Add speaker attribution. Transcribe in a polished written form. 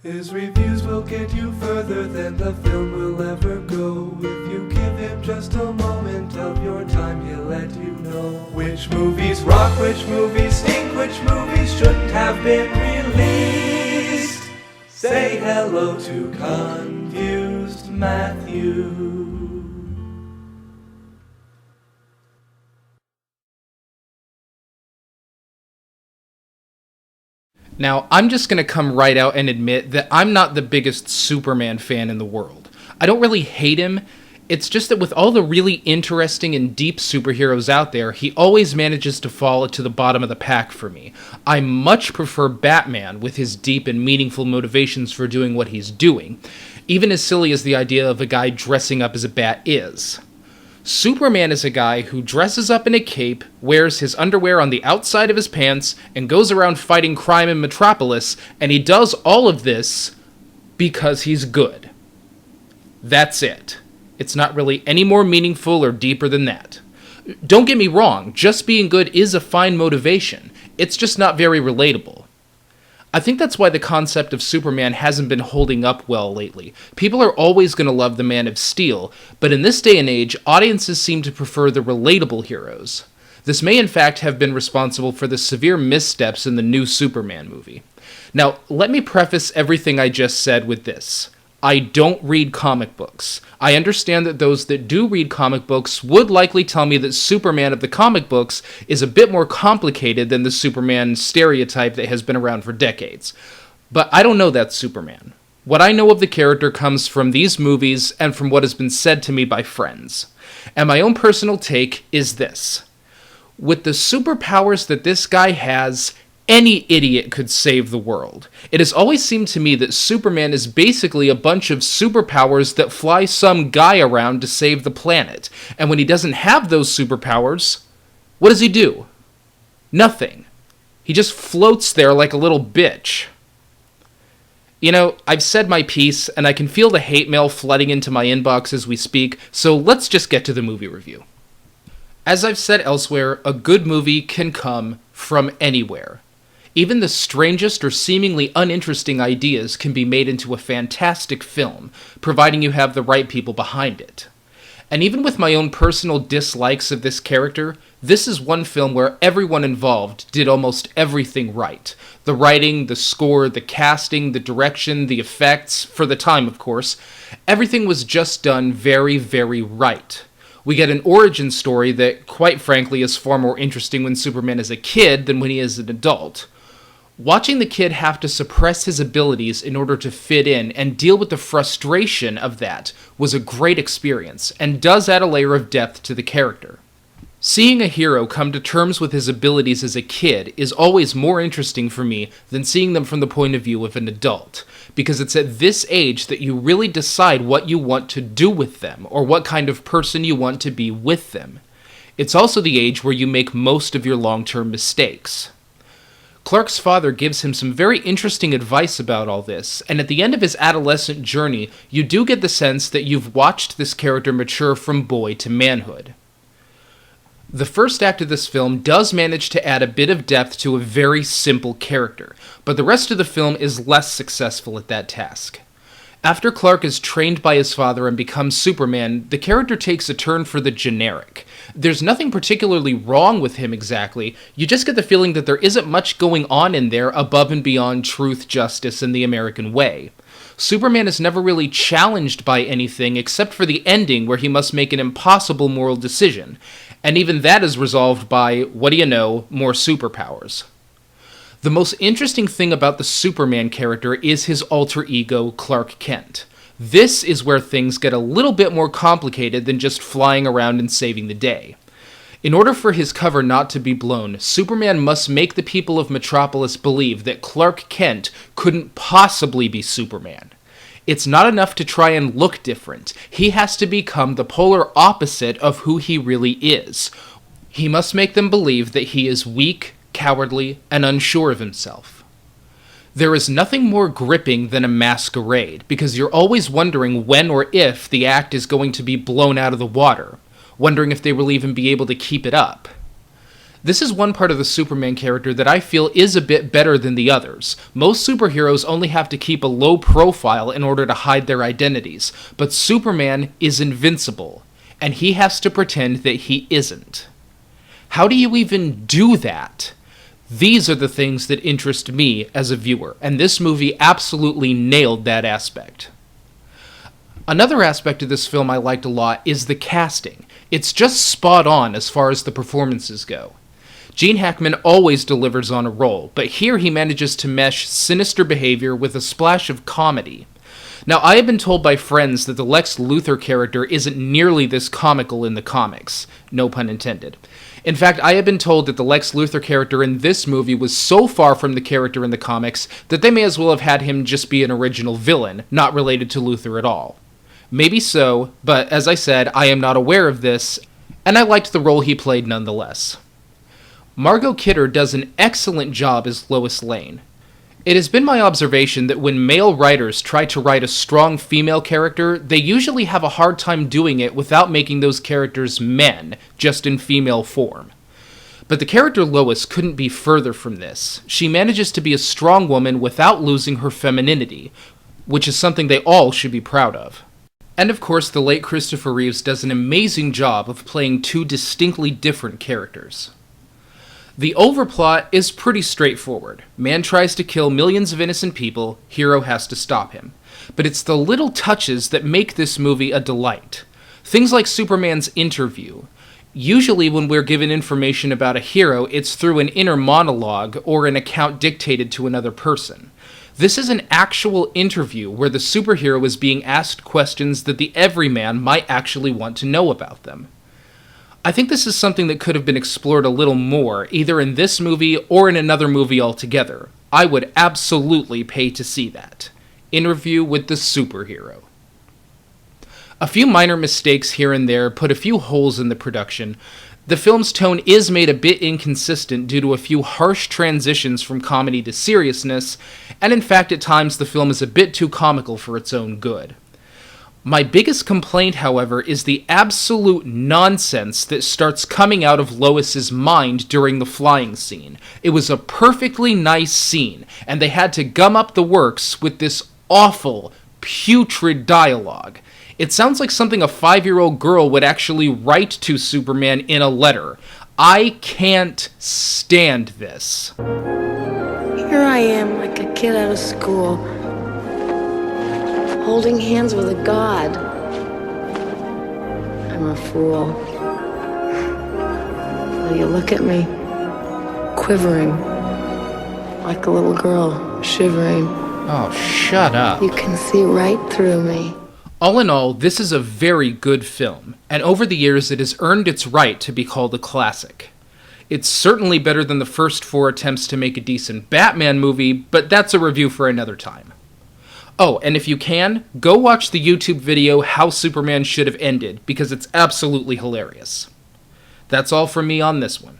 Speaker 1: His reviews will get you further than the film will ever go. If you give him just a moment of your time, he'll let you know which movies rock, which movies stink, which movies shouldn't have been released. Say hello to Confused Matthew.
Speaker 2: Now, I'm just going to come right out and admit that I'm not the biggest Superman fan in the world. I don't really hate him. It's just that with all the really interesting and deep superheroes out there, he always manages to fall to the bottom of the pack for me. I much prefer Batman with his deep and meaningful motivations for doing what he's doing, even as silly as the idea of a guy dressing up as a bat is. Superman is a guy who dresses up in a cape, wears his underwear on the outside of his pants, and goes around fighting crime in Metropolis, and he does all of this because he's good. That's it. It's not really any more meaningful or deeper than that. Don't get me wrong, just being good is a fine motivation. It's just not very relatable. I think that's why the concept of Superman hasn't been holding up well lately. People are always going to love the Man of Steel, but in this day and age, audiences seem to prefer the relatable heroes. This may in fact have been responsible for the severe missteps in the new Superman movie. Now, let me preface everything I just said with this. I don't read comic books. I understand that those that do read comic books would likely tell me that Superman of the comic books is a bit more complicated than the Superman stereotype that has been around for decades. But I don't know that Superman. What I know of the character comes from these movies and from what has been said to me by friends. And my own personal take is this. With the superpowers that this guy has, any idiot could save the world. It has always seemed to me that Superman is basically a bunch of superpowers that fly some guy around to save the planet. And when he doesn't have those superpowers, what does he do? Nothing. He just floats there like a little bitch. You know, I've said my piece, and I can feel the hate mail flooding into my inbox as we speak, so let's just get to the movie review. As I've said elsewhere, a good movie can come from anywhere. Even the strangest or seemingly uninteresting ideas can be made into a fantastic film, providing you have the right people behind it. And even with my own personal dislikes of this character, this is one film where everyone involved did almost everything right. The writing, the score, the casting, the direction, the effects, for the time of course, everything was just done very, very right. We get an origin story that, quite frankly, is far more interesting when Superman is a kid than when he is an adult. Watching the kid have to suppress his abilities in order to fit in and deal with the frustration of that was a great experience, and does add a layer of depth to the character. Seeing a hero come to terms with his abilities as a kid is always more interesting for me than seeing them from the point of view of an adult, because it's at this age that you really decide what you want to do with them, or what kind of person you want to be with them. It's also the age where you make most of your long-term mistakes. Clark's father gives him some very interesting advice about all this, and at the end of his adolescent journey, you do get the sense that you've watched this character mature from boy to manhood. The first act of this film does manage to add a bit of depth to a very simple character, but the rest of the film is less successful at that task. After Clark is trained by his father and becomes Superman, the character takes a turn for the generic. There's nothing particularly wrong with him exactly, you just get the feeling that there isn't much going on in there above and beyond truth, justice, and the American way. Superman is never really challenged by anything except for the ending where he must make an impossible moral decision, and even that is resolved by, what do you know, more superpowers. The most interesting thing about the Superman character is his alter ego, Clark Kent. This is where things get a little bit more complicated than just flying around and saving the day. In order for his cover not to be blown, Superman must make the people of Metropolis believe that Clark Kent couldn't possibly be Superman. It's not enough to try and look different. He has to become the polar opposite of who he really is. He must make them believe that he is weak, cowardly, and unsure of himself. There is nothing more gripping than a masquerade, because you're always wondering when or if the act is going to be blown out of the water, wondering if they will even be able to keep it up. This is one part of the Superman character that I feel is a bit better than the others. Most superheroes only have to keep a low profile in order to hide their identities, but Superman is invincible, and he has to pretend that he isn't. How do you even do that? These are the things that interest me as a viewer, and this movie absolutely nailed that aspect. Another aspect of this film I liked a lot is the casting. It's just spot on as far as the performances go. Gene Hackman always delivers on a role, but here he manages to mesh sinister behavior with a splash of comedy. Now, I have been told by friends that the Lex Luthor character isn't nearly this comical in the comics. No pun intended. In fact, I have been told that the Lex Luthor character in this movie was so far from the character in the comics that they may as well have had him just be an original villain, not related to Luthor at all. Maybe so, but as I said, I am not aware of this, and I liked the role he played nonetheless. Margot Kidder does an excellent job as Lois Lane. It has been my observation that when male writers try to write a strong female character, they usually have a hard time doing it without making those characters men, just in female form. But the character Lois couldn't be further from this. She manages to be a strong woman without losing her femininity, which is something they all should be proud of. And of course, the late Christopher Reeves does an amazing job of playing two distinctly different characters. The overplot is pretty straightforward. Man tries to kill millions of innocent people, hero has to stop him. But it's the little touches that make this movie a delight. Things like Superman's interview. Usually when we're given information about a hero, it's through an inner monologue or an account dictated to another person. This is an actual interview where the superhero is being asked questions that the everyman might actually want to know about them. I think this is something that could have been explored a little more, either in this movie or in another movie altogether. I would absolutely pay to see that. Interview with the superhero. A few minor mistakes here and there put a few holes in the production. The film's tone is made a bit inconsistent due to a few harsh transitions from comedy to seriousness, and in fact at times the film is a bit too comical for its own good. My biggest complaint, however, is the absolute nonsense that starts coming out of Lois's mind during the flying scene. It was a perfectly nice scene, and they had to gum up the works with this awful, putrid dialogue. It sounds like something a 5-year-old girl would actually write to Superman in a letter. I can't stand this.
Speaker 3: Here I am, like a kid out of school, holding hands with a god. I'm a fool. So you look at me, quivering, like a little girl, shivering.
Speaker 2: Oh, shut up.
Speaker 3: You can see right through me.
Speaker 2: All in all, this is a very good film, and over the years it has earned its right to be called a classic. It's certainly better than the first 4 attempts to make a decent Batman movie, but that's a review for another time. Oh, and if you can, go watch the YouTube video How Superman Should Have Ended, because it's absolutely hilarious. That's all from me on this one.